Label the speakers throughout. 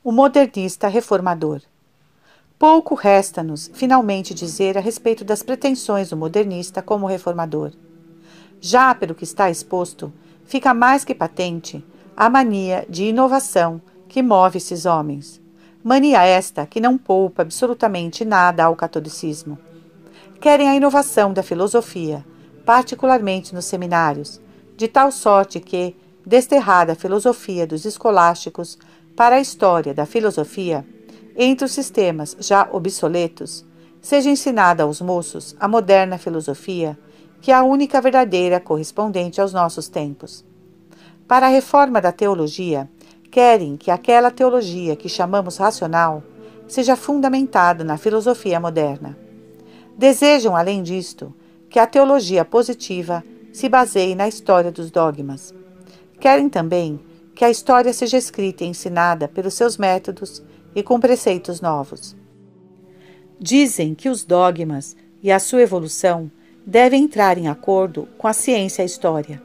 Speaker 1: o modernista reformador. Pouco resta-nos, finalmente, dizer a respeito das pretensões do modernista como reformador. Já pelo que está exposto, fica mais que patente a mania de inovação que move esses homens. Mania esta que não poupa absolutamente nada ao catolicismo. Querem a inovação da filosofia, particularmente nos seminários, de tal sorte que, desterrada a filosofia dos escolásticos para a história da filosofia, entre os sistemas já obsoletos, seja ensinada aos moços a moderna filosofia, que é a única verdadeira correspondente aos nossos tempos. Para a reforma da teologia, querem que aquela teologia que chamamos racional seja fundamentada na filosofia moderna. Desejam, além disto, que a teologia positiva se baseie na história dos dogmas. Querem também que a história seja escrita e ensinada pelos seus métodos e com preceitos novos. Dizem que os dogmas e a sua evolução devem entrar em acordo com a ciência e a história.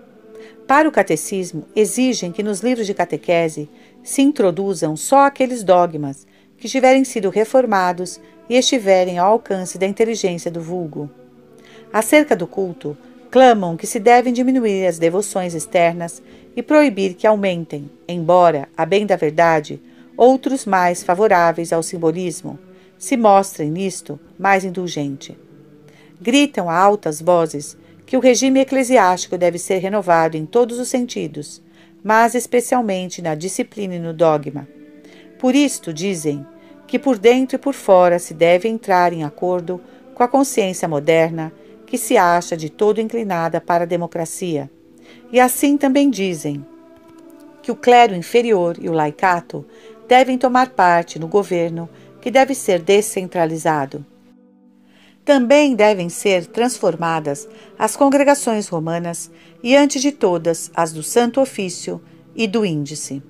Speaker 1: Para o catecismo, exigem que nos livros de catequese se introduzam só aqueles dogmas que tiverem sido reformados e estiverem ao alcance da inteligência do vulgo. Acerca do culto, clamam que se devem diminuir as devoções externas e proibir que aumentem, embora, a bem da verdade, outros mais favoráveis ao simbolismo, se mostrem nisto mais indulgente. Gritam a altas vozes que o regime eclesiástico deve ser renovado em todos os sentidos, mas especialmente na disciplina e no dogma. Por isto, dizem, que por dentro e por fora se deve entrar em acordo com a consciência moderna, que se acha de todo inclinada para a democracia. E assim também dizem que o clero inferior e o laicato devem tomar parte no governo, que deve ser descentralizado. Também devem ser transformadas as congregações romanas e, antes de todas, as do Santo Ofício e do Índice.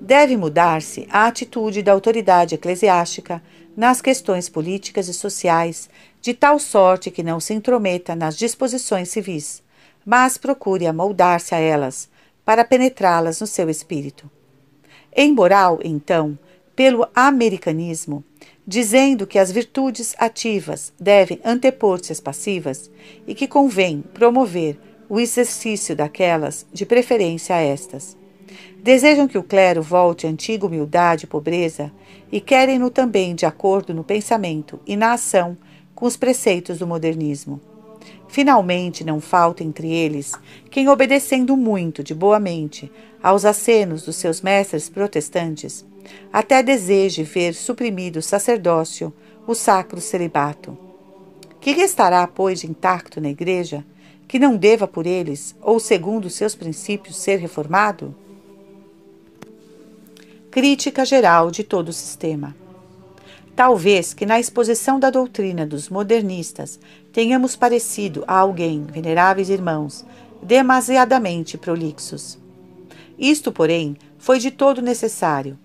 Speaker 1: Deve mudar-se a atitude da autoridade eclesiástica nas questões políticas e sociais, de tal sorte que não se intrometa nas disposições civis, mas procure amoldar-se a elas, para penetrá-las no seu espírito. Em moral, então, pelo americanismo, dizendo que as virtudes ativas devem antepor-se às passivas e que convém promover o exercício daquelas, de preferência a estas. Desejam que o clero volte à antiga humildade e pobreza e querem-no também de acordo no pensamento e na ação com os preceitos do modernismo. Finalmente, não falta entre eles quem, obedecendo muito de boa mente aos acenos dos seus mestres protestantes, até deseje ver suprimido o sacerdócio, o sacro celibato. Que restará, pois, de intacto na Igreja, que não deva por eles, ou segundo os seus princípios, ser reformado? Crítica geral de todo o sistema. Talvez que na exposição da doutrina dos modernistas tenhamos parecido a alguém, veneráveis irmãos, demasiadamente prolixos. Isto, porém, foi de todo necessário,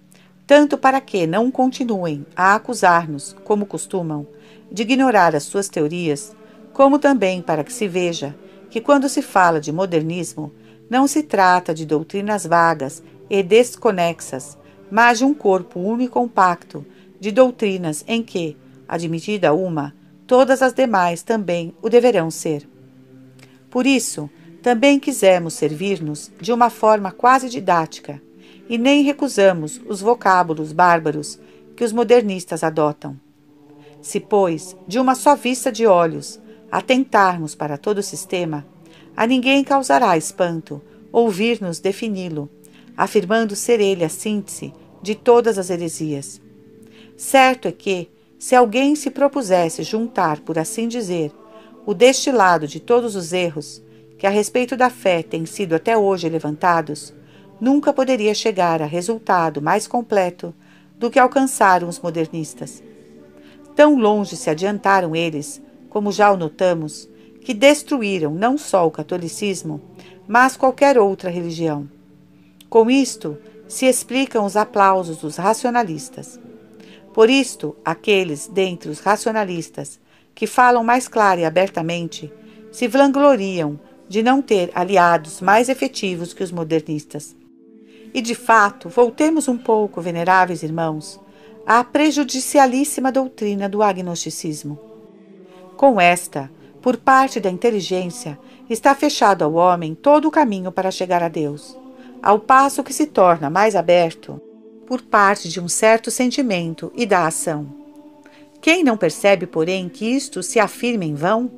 Speaker 1: tanto para que não continuem a acusar-nos, como costumam, de ignorar as suas teorias, como também para que se veja que, quando se fala de modernismo, não se trata de doutrinas vagas e desconexas, mas de um corpo único e compacto de doutrinas em que, admitida uma, todas as demais também o deverão ser. Por isso, também quisemos servir-nos de uma forma quase didática, e nem recusamos os vocábulos bárbaros que os modernistas adotam. Se, pois, de uma só vista de olhos, atentarmos para todo o sistema, a ninguém causará espanto ouvir-nos defini-lo, afirmando ser ele a síntese de todas as heresias. Certo é que, se alguém se propusesse juntar, por assim dizer, o destilado de todos os erros que a respeito da fé têm sido até hoje levantados, nunca poderia chegar a resultado mais completo do que alcançaram os modernistas. Tão longe se adiantaram eles, como já o notamos, que destruíram não só o catolicismo, mas qualquer outra religião. Com isto, se explicam os aplausos dos racionalistas. Por isto, aqueles dentre os racionalistas que falam mais clara e abertamente se vangloriam de não ter aliados mais efetivos que os modernistas. E, de fato, voltemos um pouco, veneráveis irmãos, à prejudicialíssima doutrina do agnosticismo. Com esta, por parte da inteligência, está fechado ao homem todo o caminho para chegar a Deus, ao passo que se torna mais aberto por parte de um certo sentimento e da ação. Quem não percebe, porém, que isto se afirma em vão?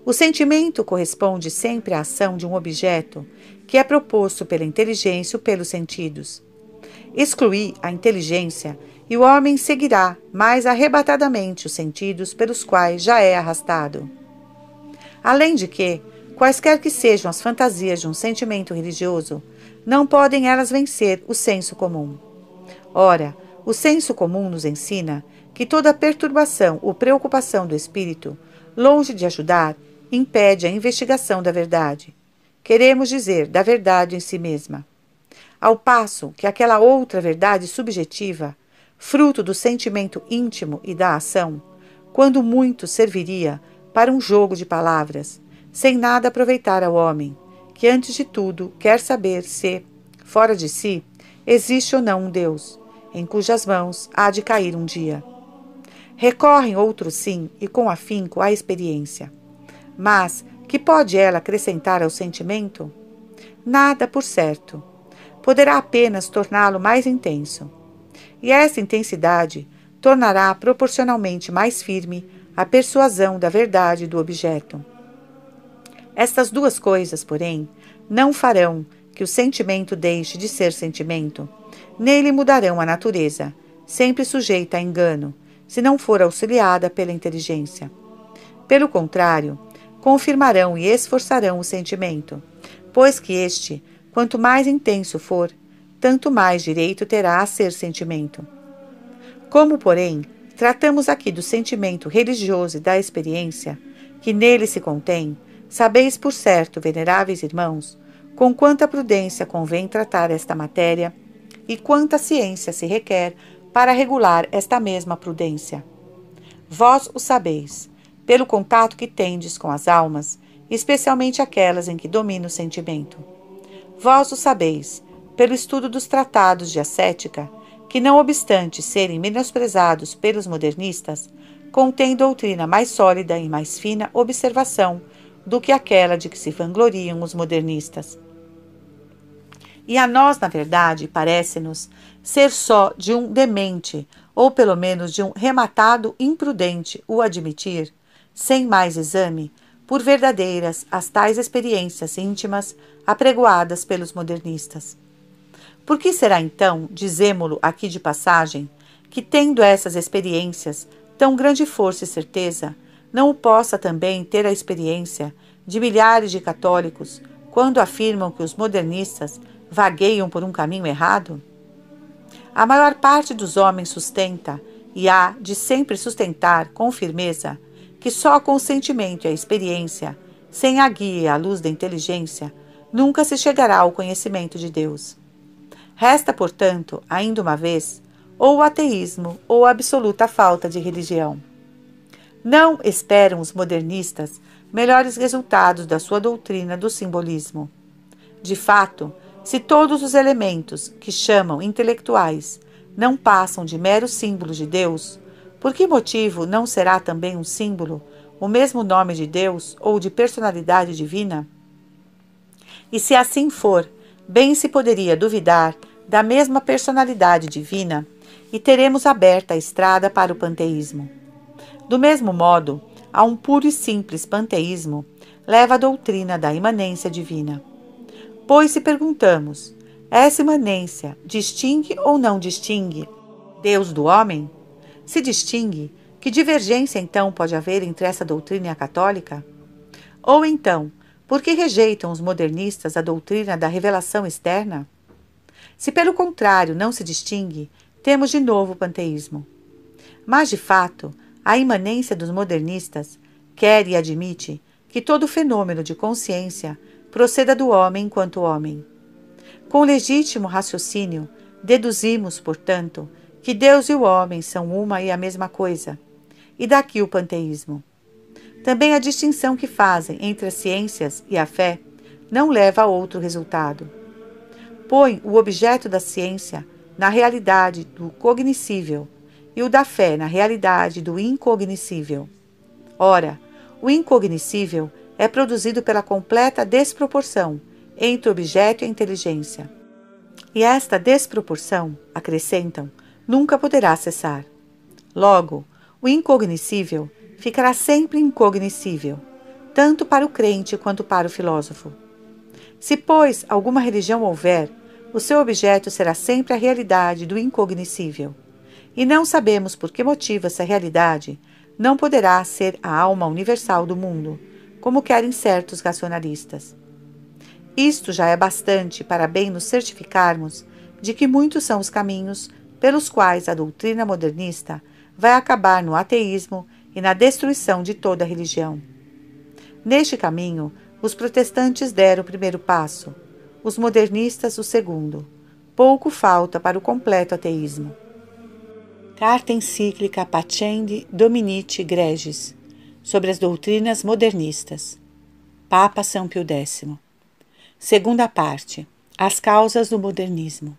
Speaker 1: O sentimento corresponde sempre à ação de um objeto que é proposto pela inteligência ou pelos sentidos. Excluir a inteligência e o homem seguirá mais arrebatadamente os sentidos pelos quais já é arrastado. Além de que, quaisquer que sejam as fantasias de um sentimento religioso, não podem elas vencer o senso comum. Ora, o senso comum nos ensina que toda perturbação ou preocupação do espírito, longe de ajudar, impede a investigação da verdade. Queremos dizer, da verdade em si mesma. Ao passo que aquela outra verdade subjetiva, fruto do sentimento íntimo e da ação, quando muito serviria para um jogo de palavras, sem nada aproveitar ao homem, que antes de tudo quer saber se, fora de si, existe ou não um Deus, em cujas mãos há de cair um dia. Recorrem outros sim, e com afinco à experiência. Mas que pode ela acrescentar ao sentimento? Nada, por certo. Poderá apenas torná-lo mais intenso. E essa intensidade tornará proporcionalmente mais firme a persuasão da verdade do objeto. Estas duas coisas, porém, não farão que o sentimento deixe de ser sentimento. Nele mudarão a natureza, sempre sujeita a engano, se não for auxiliada pela inteligência. Pelo contrário, confirmarão e esforçarão o sentimento, pois que este, quanto mais intenso for, tanto mais direito terá a ser sentimento. Como, porém, tratamos aqui do sentimento religioso e da experiência, que nele se contém, sabeis por certo, veneráveis irmãos, com quanta prudência convém tratar esta matéria e quanta ciência se requer para regular esta mesma prudência. Vós o sabeis, pelo contato que tendes com as almas, especialmente aquelas em que domina o sentimento. Vós o sabeis, pelo estudo dos tratados de ascética, que não obstante serem menosprezados pelos modernistas, contém doutrina mais sólida e mais fina observação do que aquela de que se vangloriam os modernistas. E a nós, na verdade, parece-nos ser só de um demente, ou pelo menos de um rematado imprudente, o admitir, sem mais exame, por verdadeiras as tais experiências íntimas apregoadas pelos modernistas. Por que será então, dizemo-lo aqui de passagem, que tendo essas experiências tão grande força e certeza, não o possa também ter a experiência de milhares de católicos, quando afirmam que os modernistas vagueiam por um caminho errado? A maior parte dos homens sustenta, e há de sempre sustentar com firmeza, que só com o sentimento e a experiência, sem a guia e a luz da inteligência, nunca se chegará ao conhecimento de Deus. Resta, portanto, ainda uma vez, ou o ateísmo ou a absoluta falta de religião. Não esperam os modernistas melhores resultados da sua doutrina do simbolismo. De fato, se todos os elementos que chamam intelectuais não passam de meros símbolos de Deus, por que motivo não será também um símbolo o mesmo nome de Deus ou de personalidade divina? E se assim for, bem se poderia duvidar da mesma personalidade divina e teremos aberta a estrada para o panteísmo. Do mesmo modo, a um puro e simples panteísmo leva a doutrina da imanência divina. Pois se perguntamos, essa imanência distingue ou não distingue Deus do homem? Se distingue, que divergência então pode haver entre essa doutrina e a católica? Ou então, por que rejeitam os modernistas a doutrina da revelação externa? Se pelo contrário não se distingue, temos de novo o panteísmo. Mas, de fato, a imanência dos modernistas quer e admite que todo fenômeno de consciência proceda do homem enquanto homem. Com legítimo raciocínio, deduzimos, portanto, que Deus e o homem são uma e a mesma coisa, e daqui o panteísmo. Também a distinção que fazem entre as ciências e a fé não leva a outro resultado. põe o objeto da ciência na realidade do cognoscível e o da fé na realidade do incognoscível. Ora, o incognoscível é produzido pela completa desproporção entre o objeto e a inteligência. E esta desproporção, acrescentam, nunca poderá cessar. Logo, o incognoscível ficará sempre incognoscível, tanto para o crente quanto para o filósofo. Se, pois, alguma religião houver, o seu objeto será sempre a realidade do incognoscível. E não sabemos por que motivo essa realidade não poderá ser a alma universal do mundo, como querem certos racionalistas. Isto já é bastante para bem nos certificarmos de que muitos são os caminhos pelos quais a doutrina modernista vai acabar no ateísmo e na destruição de toda a religião. Neste caminho, os protestantes deram o primeiro passo, os modernistas o segundo. Pouco falta para o completo ateísmo. Carta encíclica Pacendi Dominici Gregis, sobre as doutrinas modernistas. Papa São Pio X. Segunda parte. As causas do modernismo.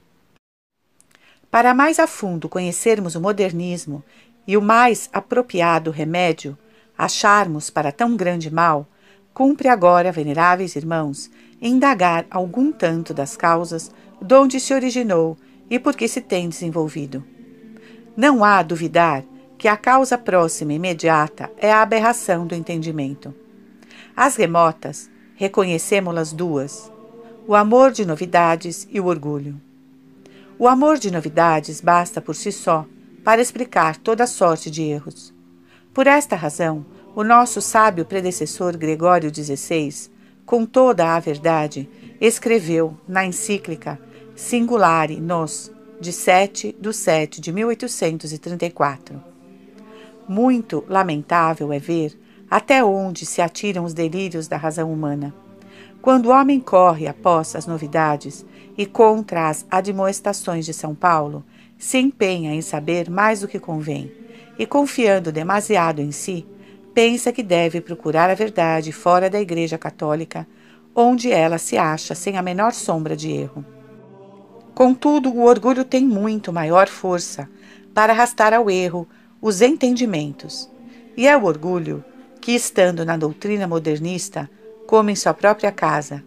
Speaker 1: Para mais a fundo conhecermos o modernismo e o mais apropriado remédio acharmos para tão grande mal, cumpre agora, veneráveis irmãos, indagar algum tanto das causas de onde se originou e por que se tem desenvolvido. Não há duvidar que a causa próxima e imediata é a aberração do entendimento. As remotas, reconhecemo-las duas, o amor de novidades e o orgulho. O amor de novidades basta por si só para explicar toda sorte de erros. Por esta razão, o nosso sábio predecessor Gregório XVI, com toda a verdade, escreveu na encíclica Singulari Nos, de 7/7 de 1834. Muito lamentável é ver até onde se atiram os delírios da razão humana. Quando o homem corre após as novidades e contra as admoestações de São Paulo, se empenha em saber mais do que convém, e confiando demasiado em si, pensa que deve procurar a verdade fora da Igreja Católica, onde ela se acha sem a menor sombra de erro. Contudo, o orgulho tem muito maior força para arrastar ao erro os entendimentos, e é o orgulho que, estando na doutrina modernista, como em sua própria casa,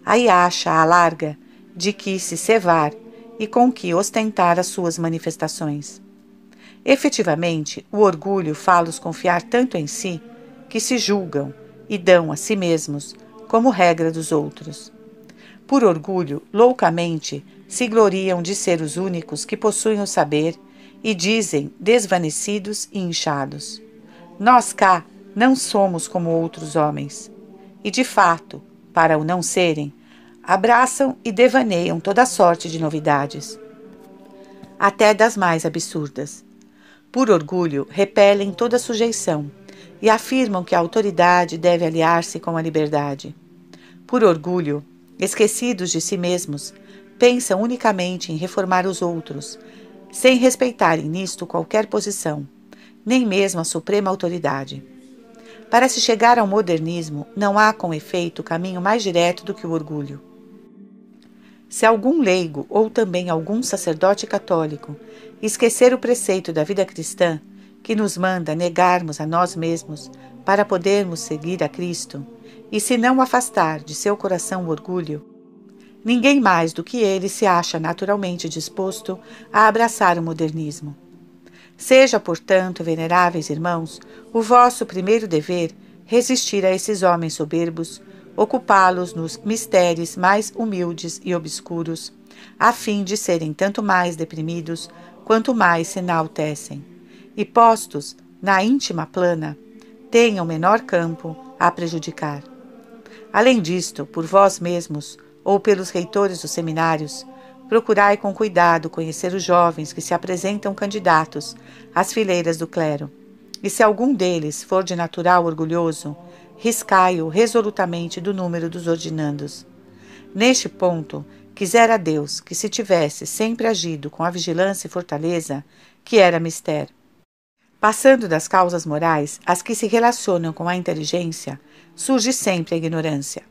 Speaker 1: aí acha a larga de que se cevar e com que ostentar as suas manifestações. Efetivamente, o orgulho fá-los confiar tanto em si, que se julgam e dão a si mesmos como regra dos outros. Por orgulho, loucamente, se gloriam de ser os únicos que possuem o saber e dizem, desvanecidos e inchados: nós cá não somos como outros homens. E, de fato, para o não serem, abraçam e devaneiam toda sorte de novidades, até das mais absurdas. Por orgulho, repelem toda sujeição e afirmam que a autoridade deve aliar-se com a liberdade. Por orgulho, esquecidos de si mesmos, pensam unicamente em reformar os outros, sem respeitarem nisto qualquer posição, nem mesmo a suprema autoridade. Para se chegar ao modernismo, não há, com efeito, caminho mais direto do que o orgulho. Se algum leigo, ou também algum sacerdote católico, esquecer o preceito da vida cristã, que nos manda negarmos a nós mesmos para podermos seguir a Cristo, e se não afastar de seu coração o orgulho, ninguém mais do que ele se acha naturalmente disposto a abraçar o modernismo. Seja, portanto, veneráveis irmãos, o vosso primeiro dever resistir a esses homens soberbos, ocupá-los nos mistérios mais humildes e obscuros, a fim de serem tanto mais deprimidos quanto mais se enaltecem, e postos na íntima plana, tenham menor campo a prejudicar. Além disto, por vós mesmos, ou pelos reitores dos seminários, procurai com cuidado conhecer os jovens que se apresentam candidatos às fileiras do clero, e se algum deles for de natural orgulhoso, riscai-o resolutamente do número dos ordinandos. Neste ponto, quisera Deus que se tivesse sempre agido com a vigilância e fortaleza que era mister. Passando das causas morais, as que se relacionam com a inteligência, surge sempre a ignorância.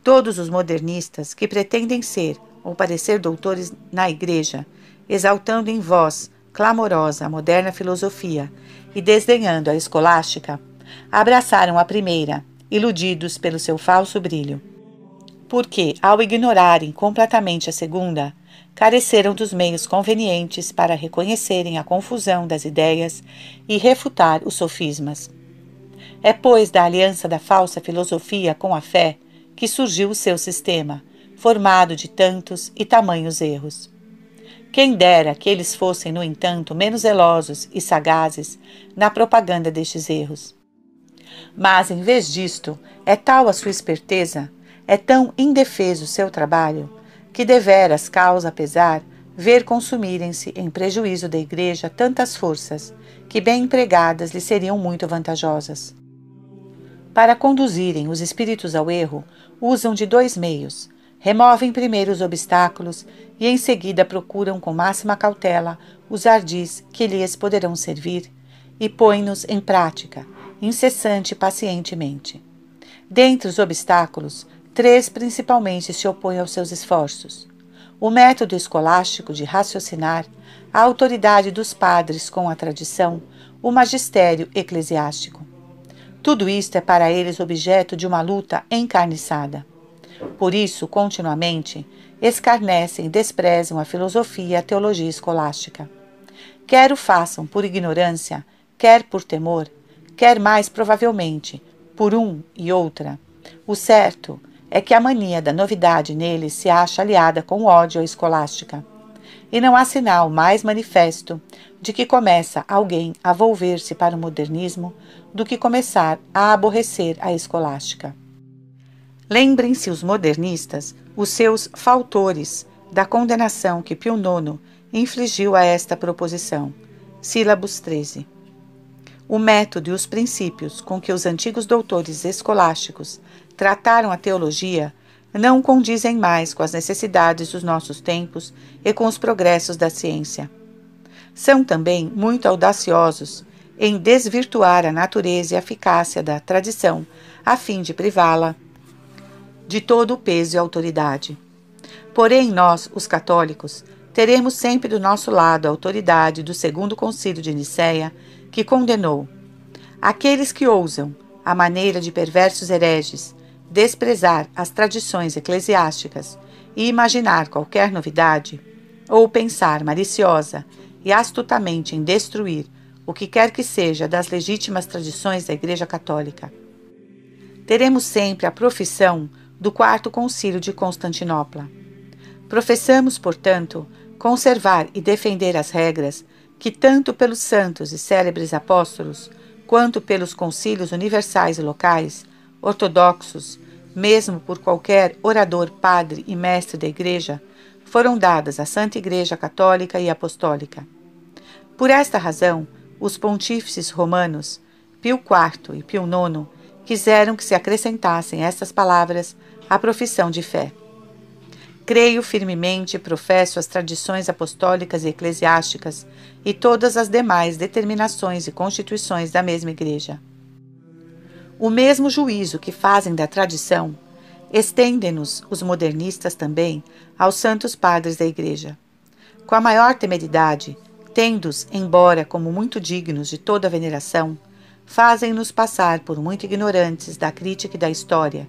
Speaker 1: Todos os modernistas que pretendem ser ou parecer doutores na Igreja, exaltando em voz clamorosa a moderna filosofia e desdenhando a escolástica, abraçaram a primeira, iludidos pelo seu falso brilho. Porque, ao ignorarem completamente a segunda, careceram dos meios convenientes para reconhecerem a confusão das ideias e refutar os sofismas. É, pois, da aliança da falsa filosofia com a fé que surgiu o seu sistema, formado de tantos e tamanhos erros. Quem dera que eles fossem, no entanto, menos zelosos e sagazes na propaganda destes erros. Mas, em vez disto, é tal a sua esperteza, é tão indefeso o seu trabalho, que deveras causa pesar ver consumirem-se em prejuízo da Igreja tantas forças, que bem empregadas lhe seriam muito vantajosas. Para conduzirem os espíritos ao erro, usam de 2 meios. Removem primeiro os obstáculos e em seguida procuram com máxima cautela os ardis que lhes poderão servir e põem-nos em prática, incessante e pacientemente. Dentre os obstáculos, 3 principalmente se opõem aos seus esforços: o método escolástico de raciocinar, a autoridade dos padres com a tradição, o magistério eclesiástico. Tudo isto é para eles objeto de uma luta encarniçada. Por isso, continuamente, escarnecem e desprezam a filosofia e a teologia escolástica. Quer o façam por ignorância, quer por temor, quer mais provavelmente por um e outra. O certo é que a mania da novidade neles se acha aliada com o ódio à escolástica. E não há sinal mais manifesto de que começa alguém a volver-se para o modernismo do que começar a aborrecer a escolástica. Lembrem-se os modernistas, os seus faltores, da condenação que Pio IX infligiu a esta proposição. Sílabus 13. O método e os princípios com que os antigos doutores escolásticos trataram a teologia não condizem mais com as necessidades dos nossos tempos e com os progressos da ciência. São também muito audaciosos em desvirtuar a natureza e a eficácia da tradição, a fim de privá-la de todo o peso e autoridade. Porém, nós, os católicos, teremos sempre do nosso lado a autoridade do Segundo Concílio de Nicéia, que condenou aqueles que ousam, à maneira de perversos hereges, desprezar as tradições eclesiásticas e imaginar qualquer novidade, ou pensar maliciosa e astutamente em destruir o que quer que seja das legítimas tradições da Igreja Católica. Teremos sempre a profissão do Quarto Concílio de Constantinopla. Professamos, portanto, conservar e defender as regras que, tanto pelos santos e célebres apóstolos, quanto pelos concílios universais e locais, ortodoxos, mesmo por qualquer orador, padre e mestre da Igreja, foram dadas à Santa Igreja Católica e Apostólica. Por esta razão, os pontífices romanos, Pio IV e Pio IX, quiseram que se acrescentassem estas palavras à profissão de fé. Creio firmemente e professo as tradições apostólicas e eclesiásticas e todas as demais determinações e constituições da mesma Igreja. O mesmo juízo que fazem da tradição, estendem-nos os modernistas também aos santos padres da Igreja. Com a maior temeridade, tendo-os embora como muito dignos de toda a veneração, fazem-nos passar por muito ignorantes da crítica e da história,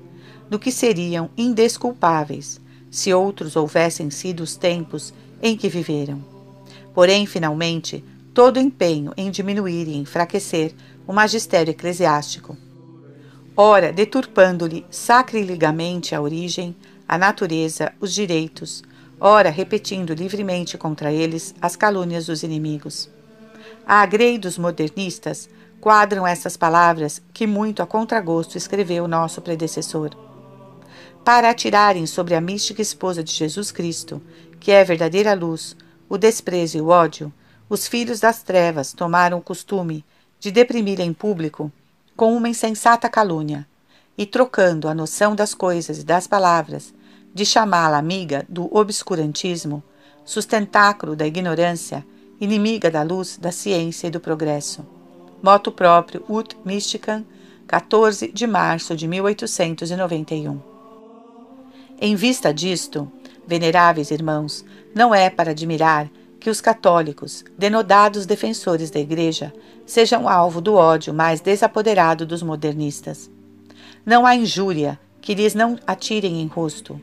Speaker 1: do que seriam indesculpáveis, se outros houvessem sido os tempos em que viveram. Porém, finalmente, todo empenho em diminuir e enfraquecer o magistério eclesiástico, ora deturpando-lhe sacrilegamente a origem, a natureza, os direitos, ora repetindo livremente contra eles as calúnias dos inimigos. A agrei dos modernistas quadram essas palavras que muito a contragosto escreveu nosso predecessor. Para atirarem sobre a mística esposa de Jesus Cristo, que é a verdadeira luz, o desprezo e o ódio, os filhos das trevas tomaram o costume de deprimir em público com uma insensata calúnia, e trocando a noção das coisas e das palavras, de chamá-la amiga do obscurantismo, sustentáculo da ignorância, inimiga da luz, da ciência e do progresso. Motu próprio ut mysticam, 14 de março de 1891. Em vista disto, Veneráveis irmãos, não é para admirar que os católicos, denodados defensores da Igreja, sejam alvo do ódio mais desapoderado dos modernistas. Não há injúria que lhes não atirem em rosto,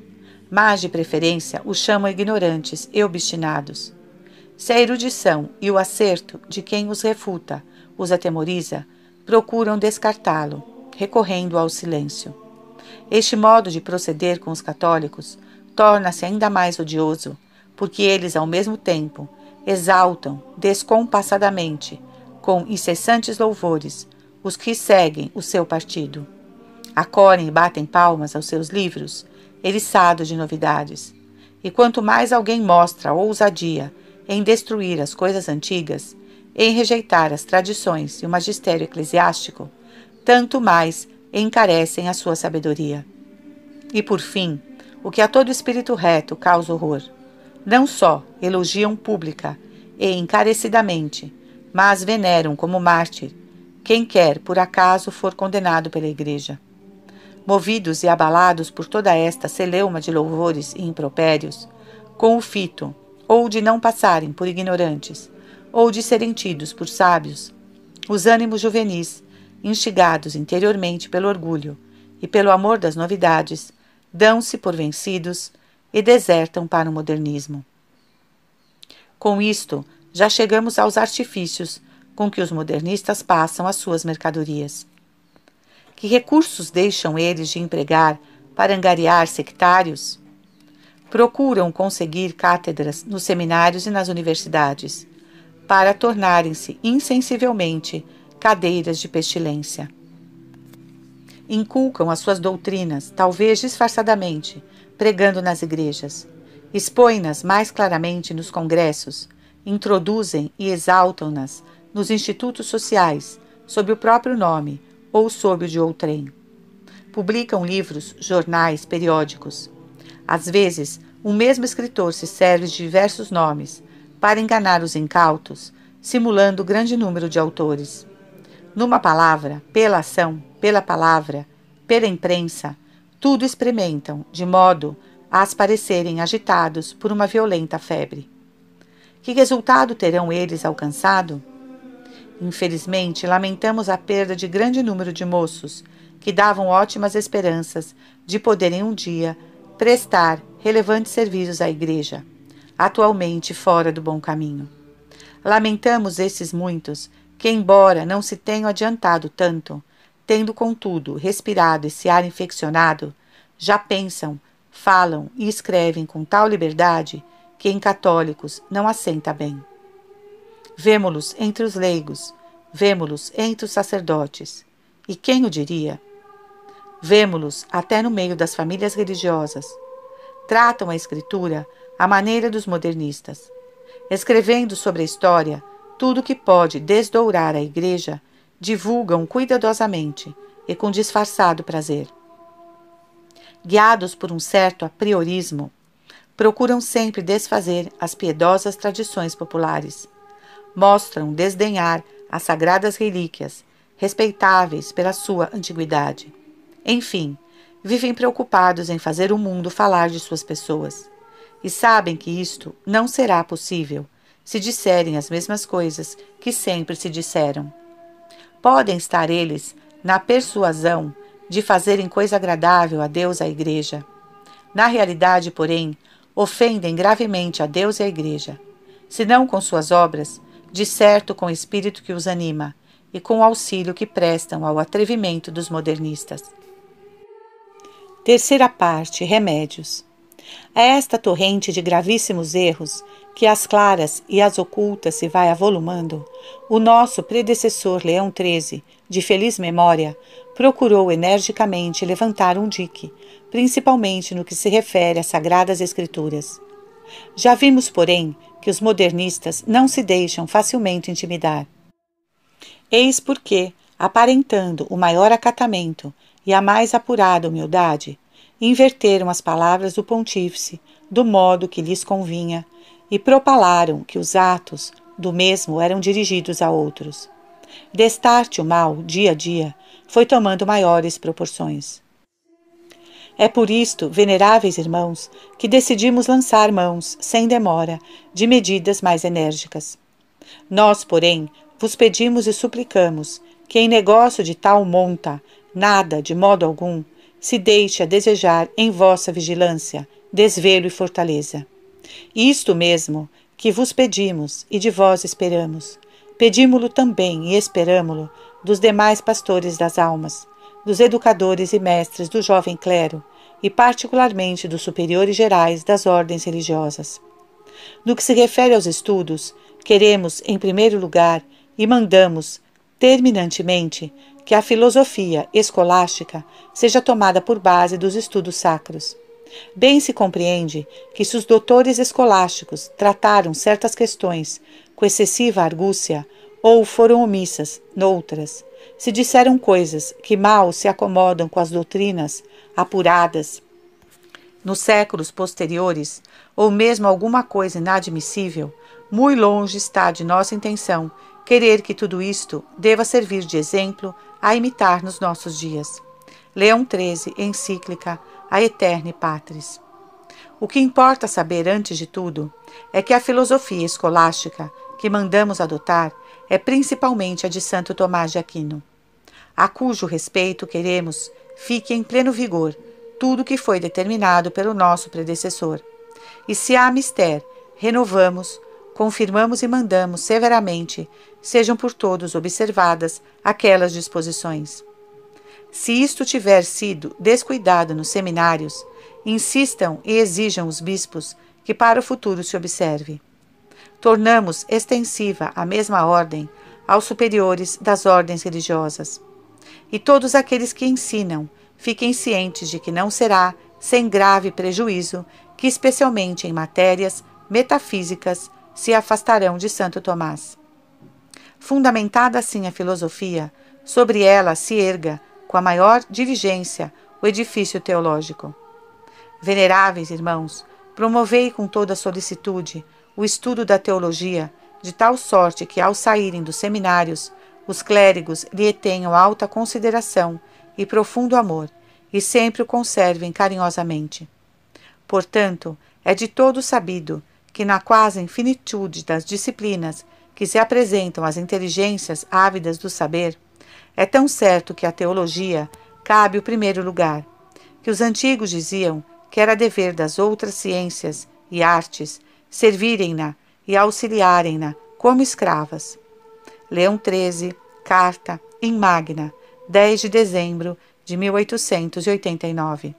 Speaker 1: mas de preferência os chamam ignorantes e obstinados. Se a erudição e o acerto de quem os refuta os atemoriza, procuram descartá-lo, recorrendo ao silêncio. Este modo de proceder com os católicos torna-se ainda mais odioso, porque eles, ao mesmo tempo, exaltam descompassadamente, com incessantes louvores, os que seguem o seu partido. Acolhem e batem palmas aos seus livros, eriçados de novidades. E quanto mais alguém mostra ousadia em destruir as coisas antigas, em rejeitar as tradições e o magistério eclesiástico, tanto mais encarecem a sua sabedoria. E por fim, o que a todo espírito reto causa horror, não só elogiam pública e encarecidamente, mas veneram como mártir quem quer por acaso for condenado pela Igreja. Movidos e abalados por toda esta celeuma de louvores e impropérios, com o fito ou de não passarem por ignorantes, ou de serem tidos por sábios, os ânimos juvenis, instigados interiormente pelo orgulho e pelo amor das novidades, dão-se por vencidos e desertam para o modernismo. Com isto, já chegamos aos artifícios com que os modernistas passam as suas mercadorias. Que recursos deixam eles de empregar para angariar sectários? Procuram conseguir cátedras nos seminários e nas universidades, para tornarem-se insensivelmente cadeiras de pestilência. Inculcam as suas doutrinas, talvez disfarçadamente, pregando nas igrejas. Expõem-nas mais claramente nos congressos, introduzem e exaltam-nas nos institutos sociais, sob o próprio nome ou sob o de outrem. Publicam livros, jornais, periódicos. Às vezes, um mesmo escritor se serve de diversos nomes para enganar os incautos, simulando grande número de autores. Numa palavra, pela ação, pela palavra, pela imprensa, tudo experimentam, de modo a as parecerem agitados por uma violenta febre. Que resultado terão eles alcançado? Infelizmente, lamentamos a perda de grande número de moços que davam ótimas esperanças de poderem um dia prestar relevantes serviços à Igreja, atualmente fora do bom caminho. Lamentamos esses muitos que, embora não se tenham adiantado tanto, tendo, contudo, respirado esse ar infeccionado, já pensam, falam e escrevem com tal liberdade que em católicos não assenta bem. Vemo-los entre os leigos, vemo-los entre os sacerdotes. E quem o diria? Vemo-los até no meio das famílias religiosas. Tratam a escritura à maneira dos modernistas, escrevendo sobre a história tudo o que pode desdourar a Igreja, divulgam cuidadosamente e com disfarçado prazer. Guiados por um certo apriorismo, procuram sempre desfazer as piedosas tradições populares. Mostram desdenhar as sagradas relíquias, respeitáveis pela sua antiguidade. Enfim, vivem preocupados em fazer o mundo falar de suas pessoas. E sabem que isto não será possível se disserem as mesmas coisas que sempre se disseram. Podem estar eles na persuasão de fazerem coisa agradável a Deus e à Igreja. Na realidade, porém, ofendem gravemente a Deus e à Igreja, se não com suas obras, de certo com o espírito que os anima e com o auxílio que prestam ao atrevimento dos modernistas. Terceira parte, remédios. A esta torrente de gravíssimos erros, que às claras e às ocultas se vai avolumando, o nosso predecessor Leão XIII, de feliz memória, procurou energicamente levantar um dique, principalmente no que se refere às Sagradas Escrituras. Já vimos, porém, que os modernistas não se deixam facilmente intimidar. Eis porque, aparentando o maior acatamento e a mais apurada humildade, inverteram as palavras do pontífice do modo que lhes convinha e propalaram que os atos do mesmo eram dirigidos a outros. Destarte o mal, dia a dia, foi tomando maiores proporções. É por isto, veneráveis irmãos, que decidimos lançar mãos, sem demora, de medidas mais enérgicas. Nós, porém, vos pedimos e suplicamos que em negócio de tal monta, nada, de modo algum, se deixe a desejar em vossa vigilância, desvelo e fortaleza. Isto mesmo que vos pedimos e de vós esperamos, pedimo-lo também e esperamo-lo dos demais pastores das almas, dos educadores e mestres do jovem clero, e particularmente dos superiores gerais das ordens religiosas. No que se refere aos estudos, queremos, em primeiro lugar, e mandamos, terminantemente, que a filosofia escolástica seja tomada por base dos estudos sacros. Bem se compreende que se os doutores escolásticos trataram certas questões com excessiva argúcia, ou foram omissas noutras, se disseram coisas que mal se acomodam com as doutrinas apuradas nos séculos posteriores, ou mesmo alguma coisa inadmissível, muito longe está de nossa intenção querer que tudo isto deva servir de exemplo a imitar nos nossos dias. Leão XIII, encíclica Aeterni Patris. O que importa saber antes de tudo é que a filosofia escolástica que mandamos adotar é principalmente a de Santo Tomás de Aquino, a cujo respeito queremos fique em pleno vigor tudo o que foi determinado pelo nosso predecessor. E se há mister, renovamos, confirmamos e mandamos severamente sejam por todos observadas aquelas disposições. Se isto tiver sido descuidado nos seminários, insistam e exijam os bispos que para o futuro se observe. Tornamos extensiva a mesma ordem aos superiores das ordens religiosas. E todos aqueles que ensinam, fiquem cientes de que não será sem grave prejuízo que, especialmente em matérias metafísicas, se afastarão de Santo Tomás. Fundamentada assim a filosofia, sobre ela se erga, com a maior diligência, o edifício teológico. Veneráveis irmãos, promovei com toda solicitude o estudo da teologia, de tal sorte que, ao saírem dos seminários, os clérigos lhe tenham alta consideração e profundo amor, e sempre o conservem carinhosamente. Portanto, é de todo sabido que na quase infinitude das disciplinas que se apresentam às inteligências ávidas do saber, é tão certo que a teologia cabe o primeiro lugar, que os antigos diziam que era dever das outras ciências e artes servirem-na e auxiliarem-na como escravas. Leão XIII, Carta in Magna, 10 de dezembro de 1889.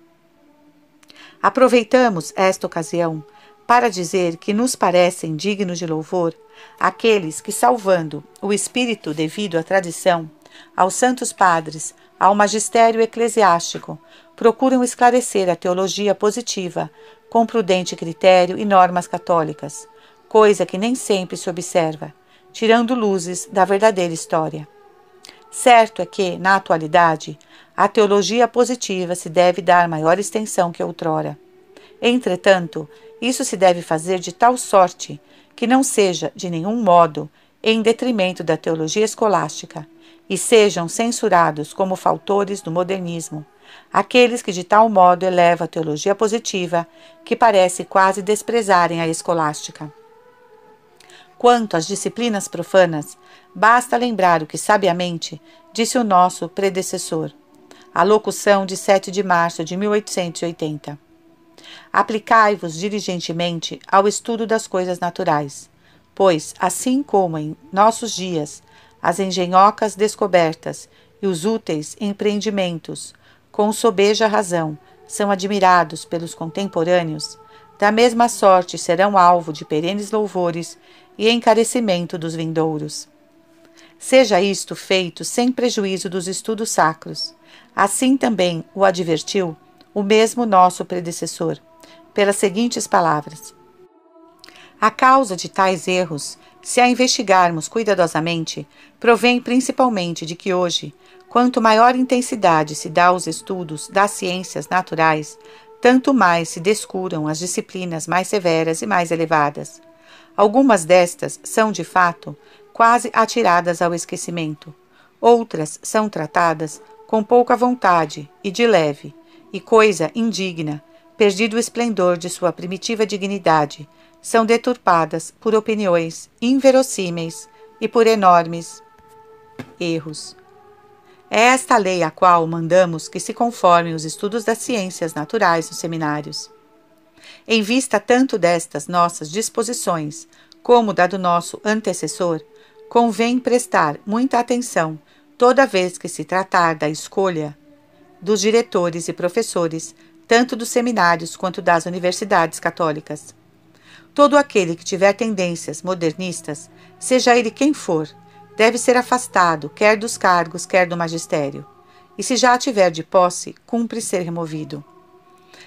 Speaker 1: Aproveitamos esta ocasião para dizer que nos parecem dignos de louvor aqueles que, salvando o espírito devido à tradição, aos santos padres, ao magistério eclesiástico, procuram esclarecer a teologia positiva com prudente critério e normas católicas, coisa que nem sempre se observa, tirando luzes da verdadeira história. Certo é que, na atualidade, a teologia positiva se deve dar maior extensão que outrora. Entretanto, isso se deve fazer de tal sorte que não seja, de nenhum modo, em detrimento da teologia escolástica, e sejam censurados como faltores do modernismo, aqueles que de tal modo elevam a teologia positiva que parece quase desprezarem a escolástica. Quanto às disciplinas profanas, basta lembrar o que sabiamente disse o nosso predecessor, a locução de 7 de março de 1880. Aplicai-vos diligentemente ao estudo das coisas naturais, pois, assim como em nossos dias, as engenhocas descobertas e os úteis empreendimentos, com sobeja razão, são admirados pelos contemporâneos, da mesma sorte serão alvo de perenes louvores e encarecimento dos vindouros. Seja isto feito sem prejuízo dos estudos sacros. Assim também o advertiu o mesmo nosso predecessor, pelas seguintes palavras: a causa de tais erros, se a investigarmos cuidadosamente, provém principalmente de que hoje, quanto maior intensidade se dá aos estudos das ciências naturais, tanto mais se descuram as disciplinas mais severas e mais elevadas. Algumas destas são, de fato, quase atiradas ao esquecimento. Outras são tratadas com pouca vontade e de leve, e coisa indigna, perdido o esplendor de sua primitiva dignidade, são deturpadas por opiniões inverossímeis e por enormes erros. É esta lei a qual mandamos que se conformem os estudos das ciências naturais nos seminários. Em vista tanto destas nossas disposições como da do nosso antecessor, convém prestar muita atenção toda vez que se tratar da escolha dos diretores e professores, tanto dos seminários quanto das universidades católicas. Todo aquele que tiver tendências modernistas, seja ele quem for, deve ser afastado, quer dos cargos, quer do magistério. E se já a tiver de posse, cumpre ser removido.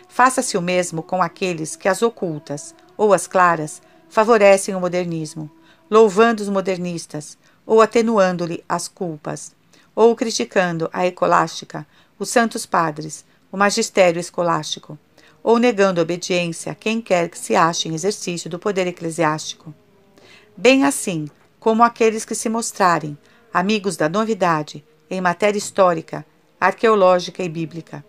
Speaker 1: Faça-se o mesmo com aqueles que as ocultas, ou as claras, favorecem o modernismo, louvando os modernistas, ou atenuando-lhe as culpas, ou criticando a escolástica, os santos padres, o magistério escolástico, ou negando obediência a quem quer que se ache em exercício do poder eclesiástico. Bem assim, como aqueles que se mostrarem amigos da novidade em matéria histórica, arqueológica e bíblica.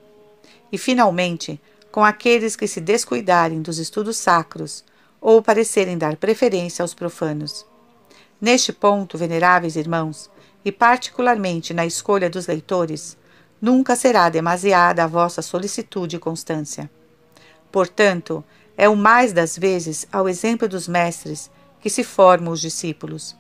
Speaker 1: E, finalmente, com aqueles que se descuidarem dos estudos sacros ou parecerem dar preferência aos profanos. Neste ponto, veneráveis irmãos, e particularmente na escolha dos leitores, nunca será demasiada a vossa solicitude e constância. Portanto, é o mais das vezes ao exemplo dos mestres que se formam os discípulos.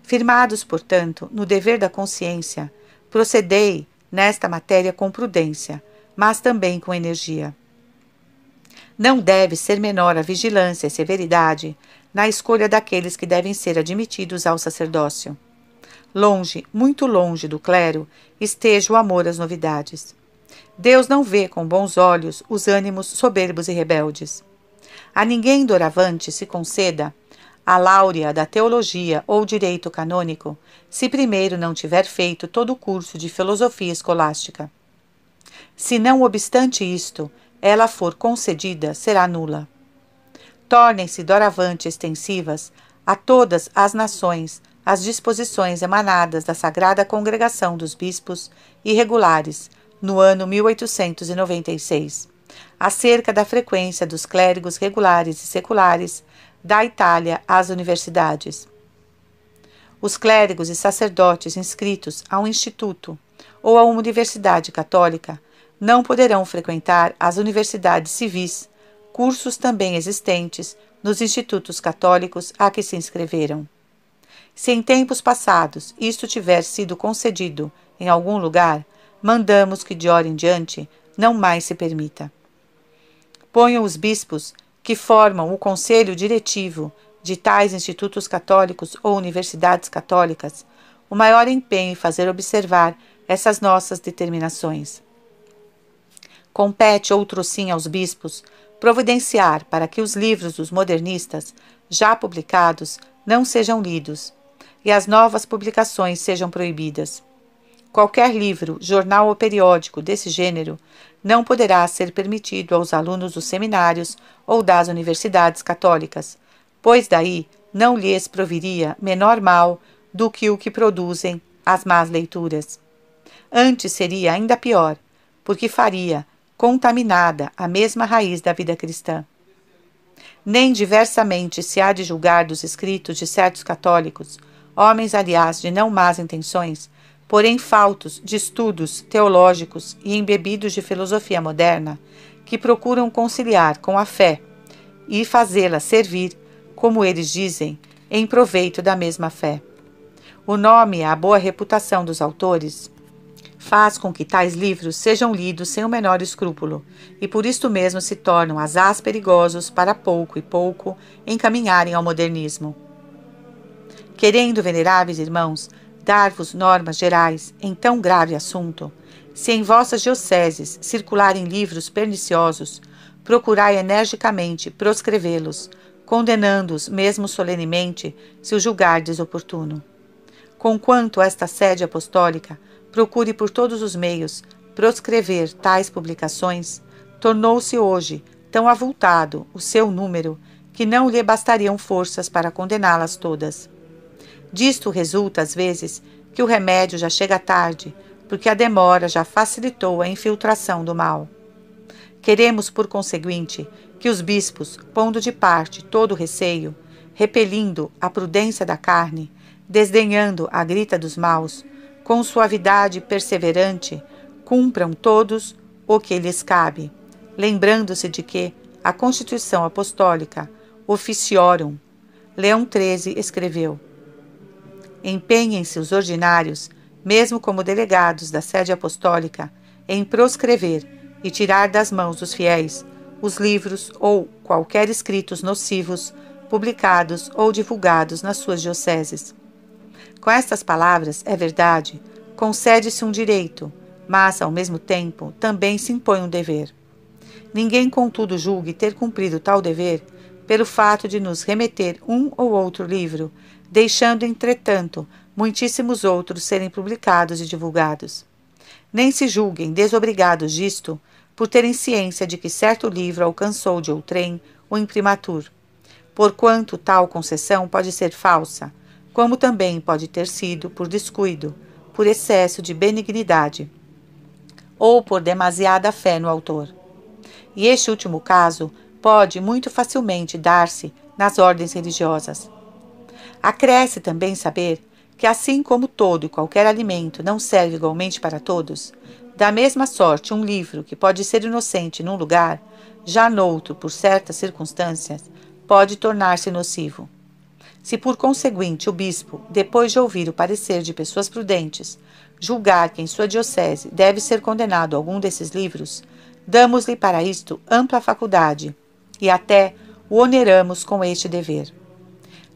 Speaker 1: Firmados, portanto, no dever da consciência, procedei nesta matéria com prudência, mas também com energia. Não deve ser menor a vigilância e severidade na escolha daqueles que devem ser admitidos ao sacerdócio. Longe, muito longe do clero, esteja o amor às novidades. Deus não vê com bons olhos os ânimos soberbos e rebeldes. A ninguém doravante se conceda a láurea da teologia ou direito canônico, se primeiro não tiver feito todo o curso de filosofia escolástica. Se não obstante isto, ela for concedida, será nula. Tornem-se doravante extensivas a todas as nações as disposições emanadas da Sagrada Congregação dos Bispos Irregulares, no ano 1896, acerca da frequência dos clérigos regulares e seculares da Itália às universidades. Os clérigos e sacerdotes inscritos a um instituto ou a uma universidade católica não poderão frequentar as universidades civis, cursos também existentes nos institutos católicos a que se inscreveram. Se em tempos passados isto tiver sido concedido em algum lugar, mandamos que de hora em diante não mais se permita. Ponham os bispos que formam o conselho diretivo de tais institutos católicos ou universidades católicas o maior empenho em fazer observar essas nossas determinações. Compete outrossim aos bispos providenciar para que os livros dos modernistas, já publicados, não sejam lidos, e as novas publicações sejam proibidas. Qualquer livro, jornal ou periódico desse gênero não poderá ser permitido aos alunos dos seminários ou das universidades católicas, pois daí não lhes proviria menor mal do que o que produzem as más leituras. Antes seria ainda pior, porque faria contaminada a mesma raiz da vida cristã. Nem diversamente se há de julgar dos escritos de certos católicos, homens, aliás, de não más intenções, porém faltos de estudos teológicos e embebidos de filosofia moderna, que procuram conciliar com a fé e fazê-la servir, como eles dizem, em proveito da mesma fé. O nome e a boa reputação dos autores faz com que tais livros sejam lidos sem o menor escrúpulo, e por isto mesmo se tornam asaz perigosos para pouco e pouco encaminharem ao modernismo. Querendo, veneráveis irmãos, dar-vos normas gerais em tão grave assunto, se em vossas dioceses circularem livros perniciosos, procurai energicamente proscrevê-los, condenando-os mesmo solenemente, se o julgardes oportuno. Conquanto esta sede apostólica procure por todos os meios proscrever tais publicações, tornou-se hoje tão avultado o seu número que não lhe bastariam forças para condená-las todas. Disto resulta, às vezes, que o remédio já chega tarde, porque a demora já facilitou a infiltração do mal. Queremos, por conseguinte, que os bispos, pondo de parte todo o receio, repelindo a prudência da carne, desdenhando a grita dos maus, com suavidade perseverante, cumpram todos o que lhes cabe, lembrando-se de que a Constituição Apostólica Officiorum, Leão XIII escreveu: empenhem-se os ordinários, mesmo como delegados da sede apostólica, em proscrever e tirar das mãos dos fiéis os livros ou qualquer escritos nocivos publicados ou divulgados nas suas dioceses. Com estas palavras, é verdade, concede-se um direito, mas, ao mesmo tempo, também se impõe um dever. Ninguém, contudo, julgue ter cumprido tal dever pelo fato de nos remeter um ou outro livro, deixando, entretanto, muitíssimos outros serem publicados e divulgados. Nem se julguem desobrigados disto por terem ciência de que certo livro alcançou de outrem o imprimatur, porquanto tal concessão pode ser falsa, como também pode ter sido por descuido, por excesso de benignidade, ou por demasiada fé no autor. E este último caso pode muito facilmente dar-se nas ordens religiosas. Acresce também saber que, assim como todo e qualquer alimento não serve igualmente para todos, da mesma sorte um livro que pode ser inocente num lugar, já noutro, por certas circunstâncias, pode tornar-se nocivo. Se por conseguinte o bispo, depois de ouvir o parecer de pessoas prudentes, julgar que em sua diocese deve ser condenado algum desses livros, damos-lhe para isto ampla faculdade e até o oneramos com este dever.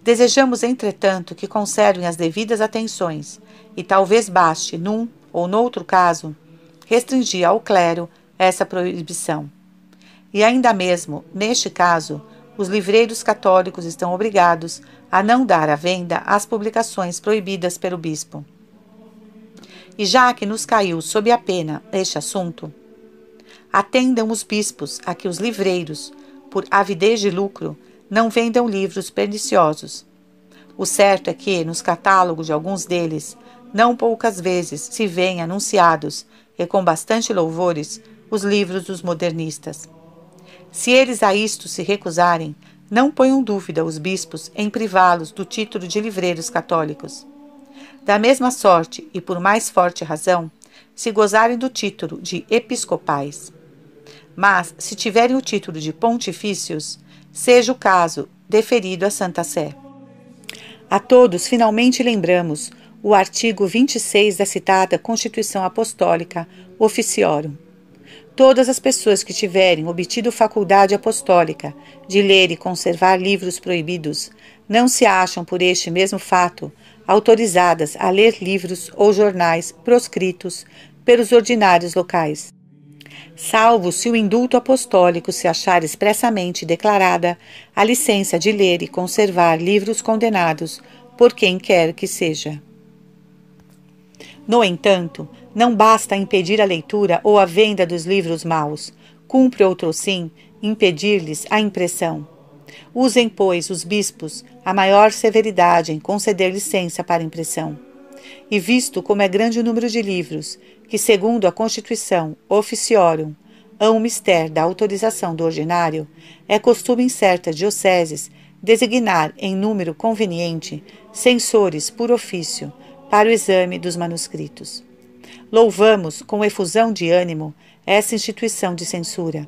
Speaker 1: Desejamos, entretanto, que conservem as devidas atenções e talvez baste, num ou noutro caso, restringir ao clero essa proibição. E ainda mesmo, neste caso, os livreiros católicos estão obrigados a não dar à venda as publicações proibidas pelo bispo. E já que nos caiu sob a pena este assunto, atendam os bispos a que os livreiros, por avidez de lucro, não vendam livros perniciosos. O certo é que, nos catálogos de alguns deles, não poucas vezes se veem anunciados, e com bastante louvores, os livros dos modernistas. Se eles a isto se recusarem, não ponham dúvida os bispos em privá-los do título de livreiros católicos. Da mesma sorte, e por mais forte razão, se gozarem do título de episcopais. Mas, se tiverem o título de pontifícios, seja o caso deferido à Santa Sé. A todos, finalmente, lembramos o artigo 26 da citada Constituição Apostólica Officiorum. Todas as pessoas que tiverem obtido faculdade apostólica de ler e conservar livros proibidos não se acham, por este mesmo fato, autorizadas a ler livros ou jornais proscritos pelos ordinários locais, salvo se o indulto apostólico se achar expressamente declarada a licença de ler e conservar livros condenados por quem quer que seja. No entanto, não basta impedir a leitura ou a venda dos livros maus, cumpre outrosim impedir-lhes a impressão. Usem, pois, os bispos a maior severidade em conceder licença para impressão. E visto como é grande o número de livros, que, segundo a Constituição Officiorum, hão o mister da autorização do ordinário, é costume em certas dioceses designar em número conveniente censores por ofício para o exame dos manuscritos. Louvamos, com efusão de ânimo, essa instituição de censura.